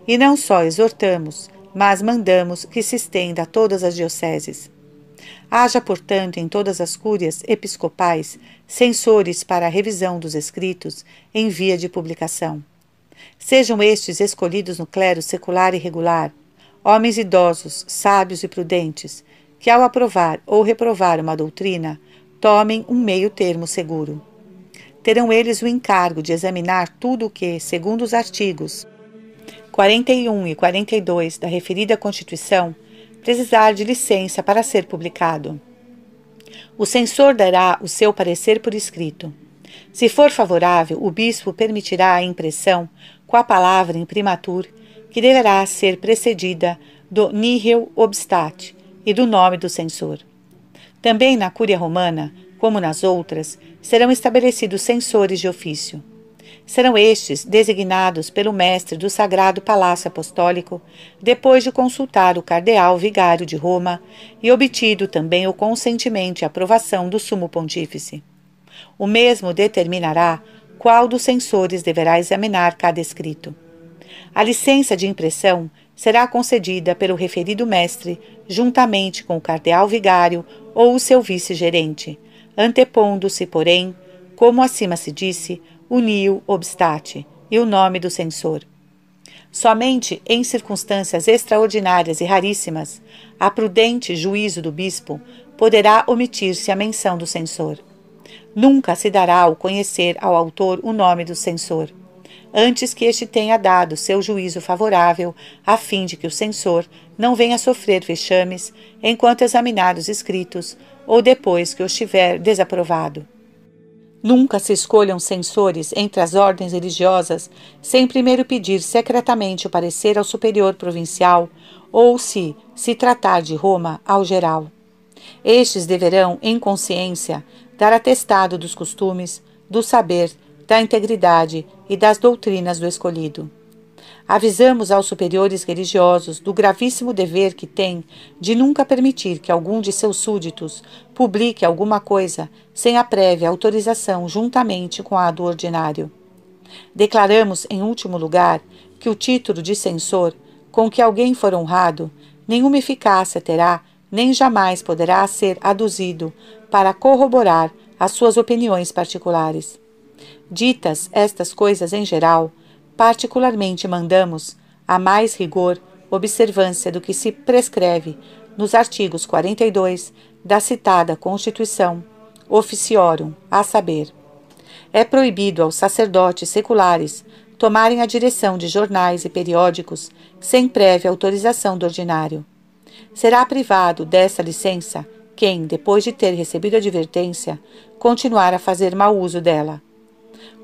Speaker 1: E não só exortamos, mas mandamos que se estenda a todas as dioceses. Haja, portanto, em todas as cúrias episcopais, censores para a revisão dos escritos em via de publicação. Sejam estes escolhidos no clero secular e regular, homens idosos, sábios e prudentes, que ao aprovar ou reprovar uma doutrina, tomem um meio termo seguro. Terão eles o encargo de examinar tudo o que, segundo os artigos 41 e 42 da referida Constituição, precisar de licença para ser publicado. O censor dará o seu parecer por escrito. Se for favorável, o bispo permitirá a impressão com a palavra imprimatur, que deverá ser precedida do nihil obstat e do nome do censor. Também na Cúria Romana, como nas outras, serão estabelecidos censores de ofício. Serão estes designados pelo mestre do Sagrado Palácio Apostólico, depois de consultar o cardeal vigário de Roma e obtido também o consentimento e aprovação do Sumo Pontífice. O mesmo determinará qual dos censores deverá examinar cada escrito. A licença de impressão será concedida pelo referido mestre, juntamente com o cardeal vigário ou o seu vice-gerente, antepondo-se, porém, como acima se disse, o nihil obstate e o nome do censor. Somente em circunstâncias extraordinárias e raríssimas, a prudente juízo do bispo poderá omitir-se a menção do censor. Nunca se dará ao conhecer ao autor o nome do censor, antes que este tenha dado seu juízo favorável, a fim de que o censor não venha sofrer vexames enquanto examinar os escritos ou depois que os tiver desaprovado. Nunca se escolham censores entre as ordens religiosas sem primeiro pedir secretamente o parecer ao superior provincial ou, se tratar de Roma, ao geral. Estes deverão, em consciência, dar atestado dos costumes, do saber, da integridade e das doutrinas do escolhido. Avisamos aos superiores religiosos do gravíssimo dever que têm de nunca permitir que algum de seus súditos publique alguma coisa sem a prévia autorização juntamente com a do ordinário. Declaramos, em último lugar, que o título de censor, com que alguém for honrado, nenhuma eficácia terá, nem jamais poderá ser aduzido para corroborar as suas opiniões particulares. Ditas estas coisas em geral, particularmente mandamos, a mais rigor, observância do que se prescreve nos artigos 42 da citada Constituição, Officiorum, a saber, é proibido aos sacerdotes seculares tomarem a direção de jornais e periódicos sem prévia autorização do ordinário. Será privado dessa licença quem, depois de ter recebido advertência, continuar a fazer mau uso dela.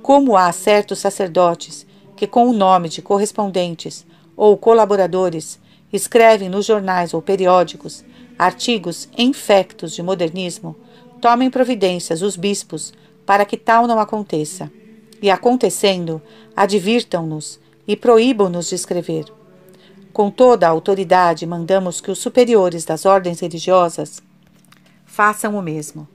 Speaker 1: Como há certos sacerdotes que, com o nome de correspondentes ou colaboradores, escrevem nos jornais ou periódicos artigos infectos de modernismo, tomem providências os bispos para que tal não aconteça. E, acontecendo, advirtam-nos e proíbam-nos de escrever. Com toda a autoridade, mandamos que os superiores das ordens religiosas façam o mesmo.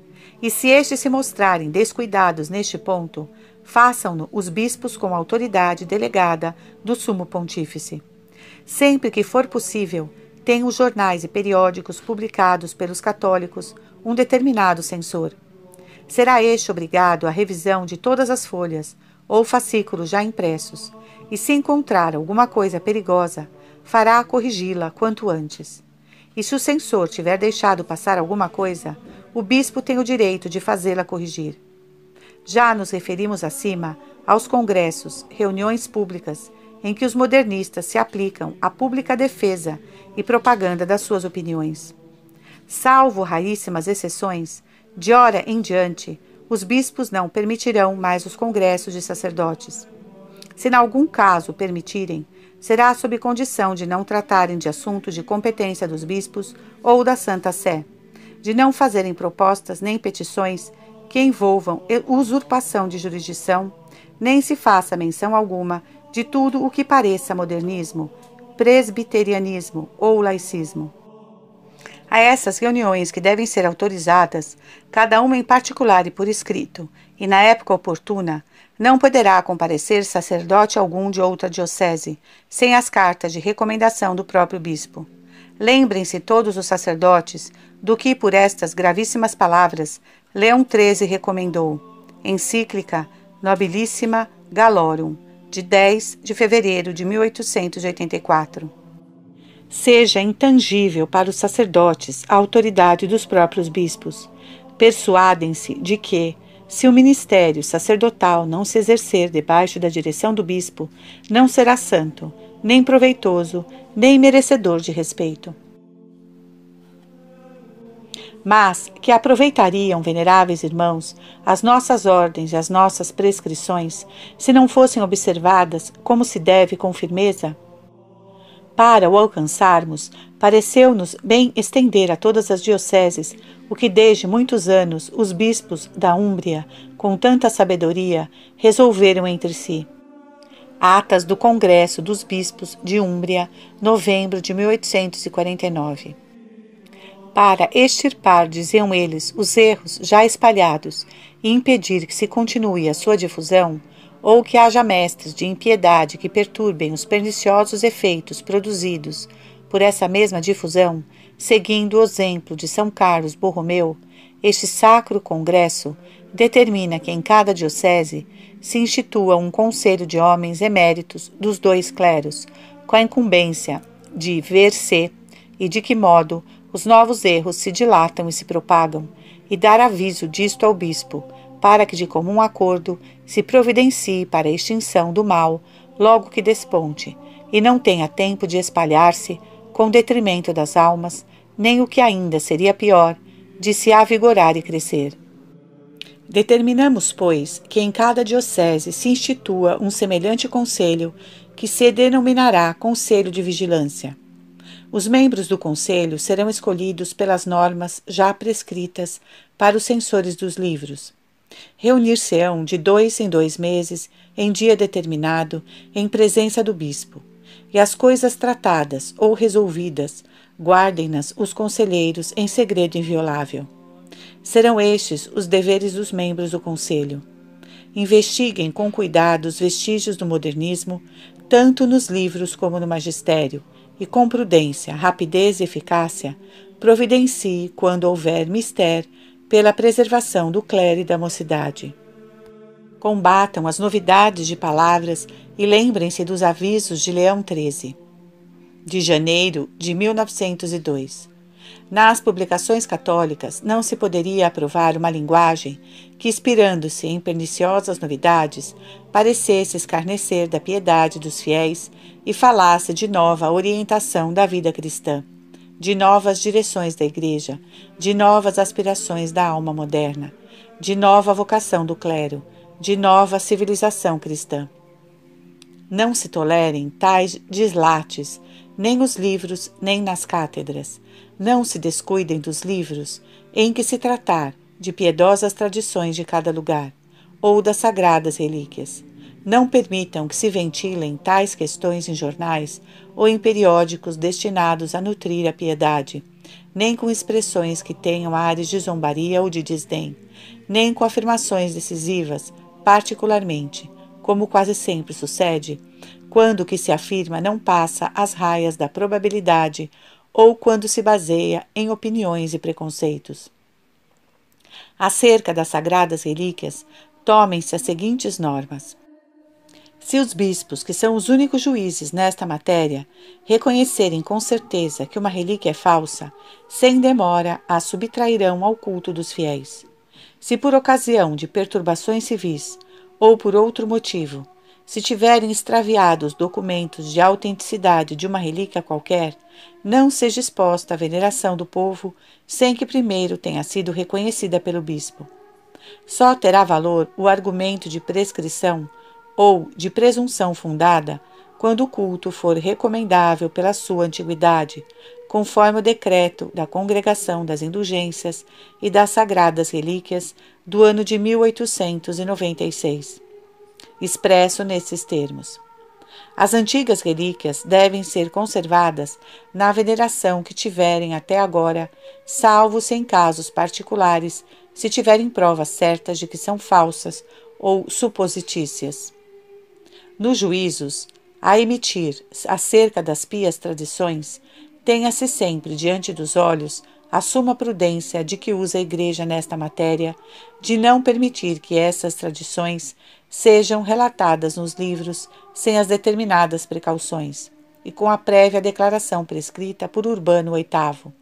Speaker 1: E se estes se mostrarem descuidados neste ponto, façam-no os bispos com a autoridade delegada do Sumo Pontífice. Sempre que for possível, tenham os jornais e periódicos publicados pelos católicos um determinado censor. Será este obrigado à revisão de todas as folhas ou fascículos já impressos, e se encontrar alguma coisa perigosa, fará corrigi-la quanto antes. E se o censor tiver deixado passar alguma coisa, o bispo tem o direito de fazê-la corrigir. Já nos referimos acima aos congressos, reuniões públicas, em que os modernistas se aplicam à pública defesa e propaganda das suas opiniões. Salvo raríssimas exceções, de hora em diante, os bispos não permitirão mais os congressos de sacerdotes. Se em algum caso permitirem, será sob condição de não tratarem de assuntos de competência dos bispos ou da Santa Sé, de não fazerem propostas nem petições que envolvam usurpação de jurisdição, nem se faça menção alguma de tudo o que pareça modernismo, presbiterianismo ou laicismo. A essas reuniões, que devem ser autorizadas, cada uma em particular e por escrito, e na época oportuna, não poderá comparecer sacerdote algum de outra diocese, sem as cartas de recomendação do próprio bispo. Lembrem-se todos os sacerdotes do que, por estas gravíssimas palavras, Leão XIII recomendou, encíclica Nobilissima Gallorum, de 10 de fevereiro de 1884. Seja intangível para os sacerdotes a autoridade dos próprios bispos. Persuadem-se de que, se o ministério sacerdotal não se exercer debaixo da direção do bispo, não será santo, nem proveitoso, nem merecedor de respeito. Mas que aproveitariam, veneráveis irmãos, as nossas ordens e as nossas prescrições, se não fossem observadas como se deve com firmeza? Para o alcançarmos, pareceu-nos bem estender a todas as dioceses o que desde muitos anos os bispos da Úmbria, com tanta sabedoria, resolveram entre si. Atas do Congresso dos Bispos de Úmbria, novembro de 1849. Para extirpar, diziam eles, os erros já espalhados e impedir que se continue a sua difusão, ou que haja mestres de impiedade que perturbem os perniciosos efeitos produzidos por essa mesma difusão, seguindo o exemplo de São Carlos Borromeu, este sacro congresso determina que em cada diocese se institua um conselho de homens eméritos dos dois cleros, com a incumbência de ver se e de que modo os novos erros se dilatam e se propagam, e dar aviso disto ao bispo, para que de comum acordo se providencie para a extinção do mal, logo que desponte, e não tenha tempo de espalhar-se, com detrimento das almas, nem o que ainda seria pior, de se avigorar e crescer. Determinamos, pois, que em cada diocese se institua um semelhante conselho, que se denominará Conselho de Vigilância. Os membros do Conselho serão escolhidos pelas normas já prescritas para os censores dos livros. Reunir-se-ão de 2 em 2 meses, em dia determinado, em presença do bispo. E as coisas tratadas ou resolvidas, guardem-nas os conselheiros em segredo inviolável. Serão estes os deveres dos membros do Conselho. Investiguem com cuidado os vestígios do modernismo, tanto nos livros como no magistério, e com prudência, rapidez e eficácia, providencie, quando houver mister, pela preservação do clero e da mocidade. Combatam as novidades de palavras e lembrem-se dos avisos de Leão XIII, de janeiro de 1902. Nas publicações católicas não se poderia aprovar uma linguagem que, inspirando-se em perniciosas novidades, parecesse escarnecer da piedade dos fiéis e falasse de nova orientação da vida cristã, de novas direções da Igreja, de novas aspirações da alma moderna, de nova vocação do clero, de nova civilização cristã. Não se tolerem tais dislates, nem nos livros, nem nas cátedras. Não se descuidem dos livros, em que se tratar de piedosas tradições de cada lugar, ou das sagradas relíquias. Não permitam que se ventilem tais questões em jornais ou em periódicos destinados a nutrir a piedade, nem com expressões que tenham ares de zombaria ou de desdém, nem com afirmações decisivas, particularmente, como quase sempre sucede, quando o que se afirma não passa as raias da probabilidade ou quando se baseia em opiniões e preconceitos. Acerca das sagradas relíquias, tomem-se as seguintes normas. Se os bispos, que são os únicos juízes nesta matéria, reconhecerem com certeza que uma relíquia é falsa, sem demora a subtrairão ao culto dos fiéis. Se por ocasião de perturbações civis ou por outro motivo, se tiverem extraviado os documentos de autenticidade de uma relíquia qualquer, não seja exposta à veneração do povo sem que primeiro tenha sido reconhecida pelo bispo. Só terá valor o argumento de prescrição ou de presunção fundada quando o culto for recomendável pela sua antiguidade, conforme o decreto da Congregação das Indulgências e das Sagradas Relíquias do ano de 1896. Expresso nesses termos. As antigas relíquias devem ser conservadas na veneração que tiverem até agora, salvo-se em casos particulares, se tiverem provas certas de que são falsas ou supositícias. Nos juízos, a emitir acerca das pias tradições, tenha-se sempre diante dos olhos a suma prudência de que usa a Igreja nesta matéria, de não permitir que essas tradições sejam relatadas nos livros sem as determinadas precauções, e com a prévia declaração prescrita por Urbano VIII.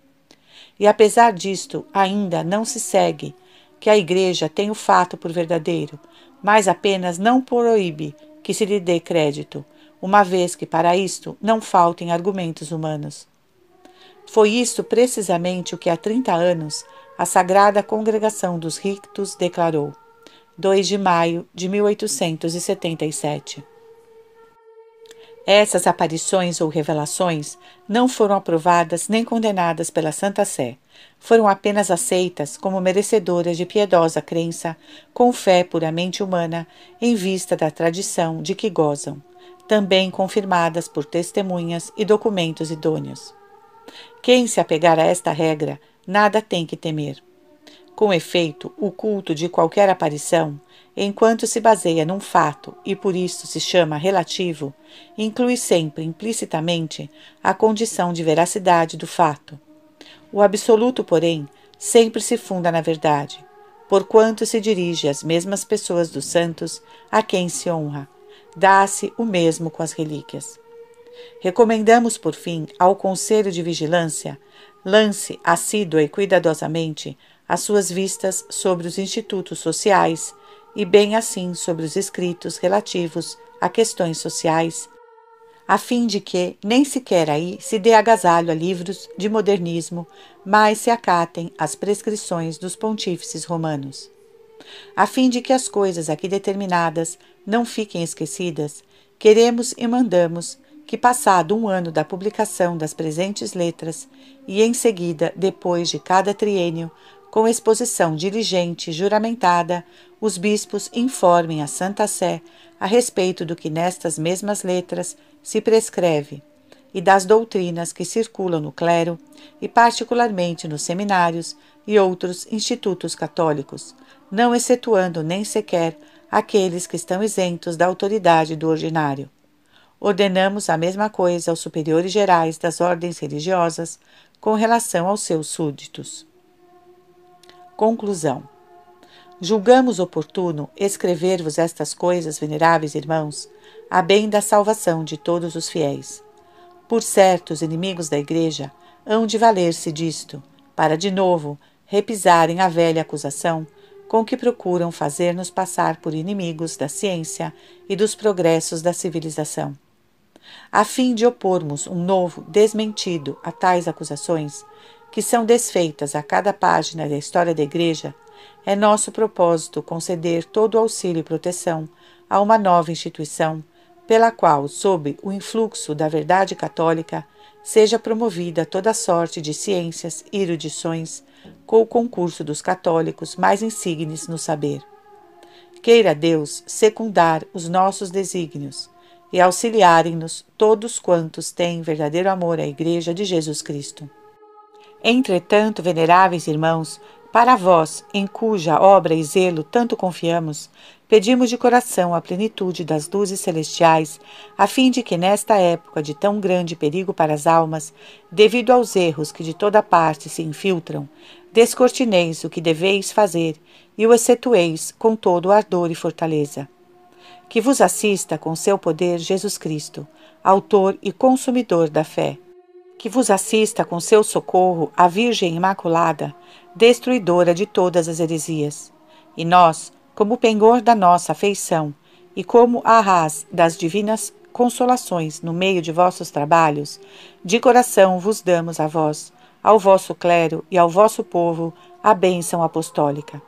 Speaker 1: E apesar disto, ainda não se segue que a Igreja tem o fato por verdadeiro, mas apenas não proíbe que se lhe dê crédito, uma vez que para isto não faltem argumentos humanos. Foi isto precisamente o que há 30 anos a Sagrada Congregação dos Rictos declarou, 2 de maio de 1877. Essas aparições ou revelações não foram aprovadas nem condenadas pela Santa Sé. Foram apenas aceitas como merecedoras de piedosa crença, com fé puramente humana, em vista da tradição de que gozam, também confirmadas por testemunhas e documentos idôneos. Quem se apegar a esta regra, nada tem que temer. Com efeito, o culto de qualquer aparição, enquanto se baseia num fato e por isso se chama relativo, inclui sempre implicitamente a condição de veracidade do fato. O absoluto, porém, sempre se funda na verdade, porquanto se dirige às mesmas pessoas dos santos a quem se honra. Dá-se o mesmo com as relíquias. Recomendamos, por fim, ao Conselho de Vigilância lance assídua e cuidadosamente as suas vistas sobre os institutos sociais e bem assim sobre os escritos relativos a questões sociais, a fim de que nem sequer aí se dê agasalho a livros de modernismo, mas se acatem às prescrições dos pontífices romanos. A fim de que as coisas aqui determinadas não fiquem esquecidas, queremos e mandamos que, passado um ano da publicação das presentes letras, e em seguida, depois de cada triênio, com exposição diligente e juramentada, os bispos informem a Santa Sé a respeito do que nestas mesmas letras se prescreve e das doutrinas que circulam no clero e particularmente nos seminários e outros institutos católicos, não excetuando nem sequer aqueles que estão isentos da autoridade do ordinário. Ordenamos a mesma coisa aos superiores gerais das ordens religiosas com relação aos seus súditos. Conclusão. Julgamos oportuno escrever-vos estas coisas, veneráveis irmãos, a bem da salvação de todos os fiéis. Por certo, os inimigos da Igreja hão de valer-se disto, para de novo repisarem a velha acusação com que procuram fazer-nos passar por inimigos da ciência e dos progressos da civilização. A fim de opormos um novo desmentido a tais acusações, que são desfeitas a cada página da história da Igreja, é nosso propósito conceder todo o auxílio e proteção a uma nova instituição, pela qual, sob o influxo da verdade católica, seja promovida toda sorte de ciências e erudições, com o concurso dos católicos mais insígnes no saber. Queira Deus secundar os nossos desígnios e auxiliarem-nos todos quantos têm verdadeiro amor à Igreja de Jesus Cristo. Entretanto, veneráveis irmãos, para vós, em cuja obra e zelo tanto confiamos, pedimos de coração a plenitude das luzes celestiais, a fim de que nesta época de tão grande perigo para as almas, devido aos erros que de toda parte se infiltram, descortineis o que deveis fazer e o excetueis com todo o ardor e fortaleza. Que vos assista com seu poder Jesus Cristo, autor e consumidor da fé. Que vos assista com seu socorro a Virgem Imaculada, destruidora de todas as heresias. E nós, como penhor da nossa afeição e como arras das divinas consolações no meio de vossos trabalhos, de coração vos damos a vós, ao vosso clero e ao vosso povo, a bênção apostólica.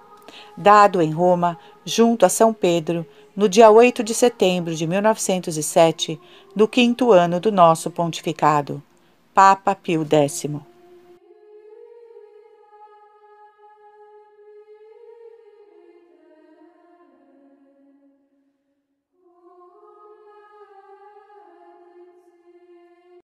Speaker 1: Dado em Roma, junto a São Pedro, no dia 8 de setembro de 1907, do 5º ano do nosso pontificado. Papa Pio X.